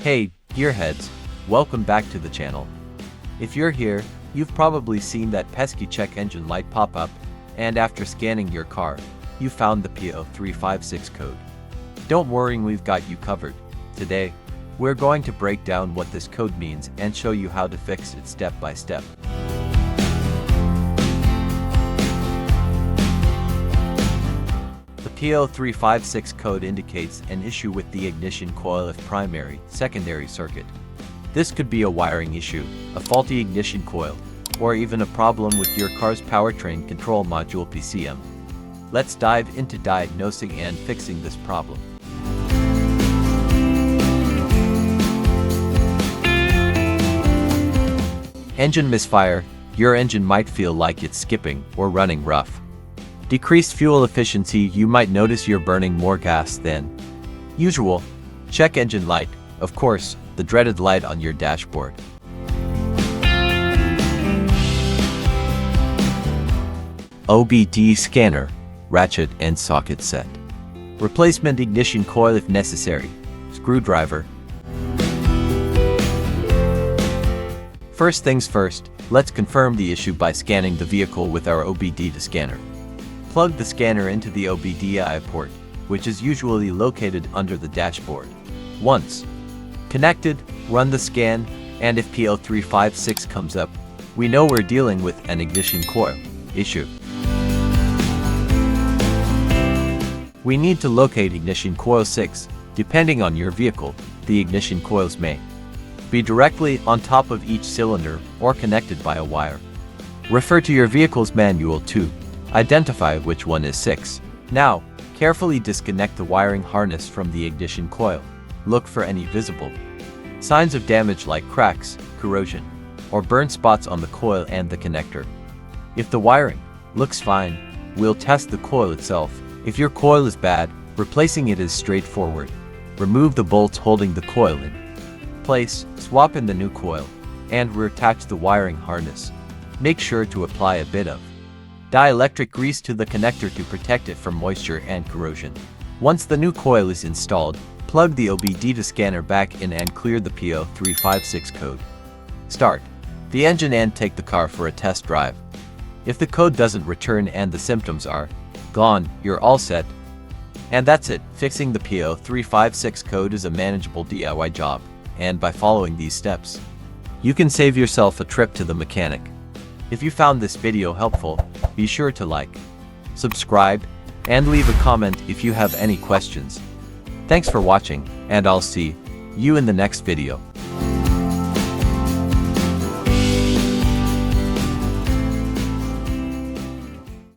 Hey, gearheads, welcome back to the channel. If you're here, you've probably seen that pesky check engine light pop up, and after scanning your car, you found the P0356 code. Don't worry, we've got you covered. Today, we're going to break down what this code means and show you how to fix it step by step. The P0356 code indicates an issue with the Ignition Coil F Primary, secondary circuit. This could be a wiring issue, a faulty ignition coil, or even a problem with your car's powertrain control module PCM. Let's dive into diagnosing and fixing this problem. Engine misfire. Your engine might feel like it's skipping or running rough. Decreased fuel efficiency. You might notice you're burning more gas than usual. Check engine light, of course, the dreaded light on your dashboard. OBD scanner, ratchet and socket set. Replacement ignition coil if necessary. Screwdriver. First things first, let's confirm the issue by scanning the vehicle with our OBD-II scanner. Plug the scanner into the OBD-II port, which is usually located under the dashboard. Once connected, run the scan, and if P0356 comes up, we know we're dealing with an ignition coil issue. We need to locate ignition coil 6. Depending on your vehicle, the ignition coils may be directly on top of each cylinder or connected by a wire. Refer to your vehicle's manual to identify which one is 6. Now, carefully disconnect the wiring harness from the ignition coil. Look for any visible signs of damage like cracks, corrosion, or burn spots on the coil and the connector. If the wiring looks fine, we'll test the coil itself. If your coil is bad, replacing it is straightforward. Remove the bolts holding the coil in place, swap in the new coil, and reattach the wiring harness. Make sure to apply a bit of dielectric grease to the connector to protect it from moisture and corrosion. Once the new coil is installed, plug the OBD-II scanner back in and clear the P0356 code. Start the engine and take the car for a test drive. If the code doesn't return and the symptoms are gone, you're all set. And that's it. Fixing the P0356 code is a manageable DIY job, and by following these steps, you can save yourself a trip to the mechanic. If you found this video helpful, be sure to like, subscribe, and leave a comment if you have any questions. Thanks for watching, and I'll see you in the next video.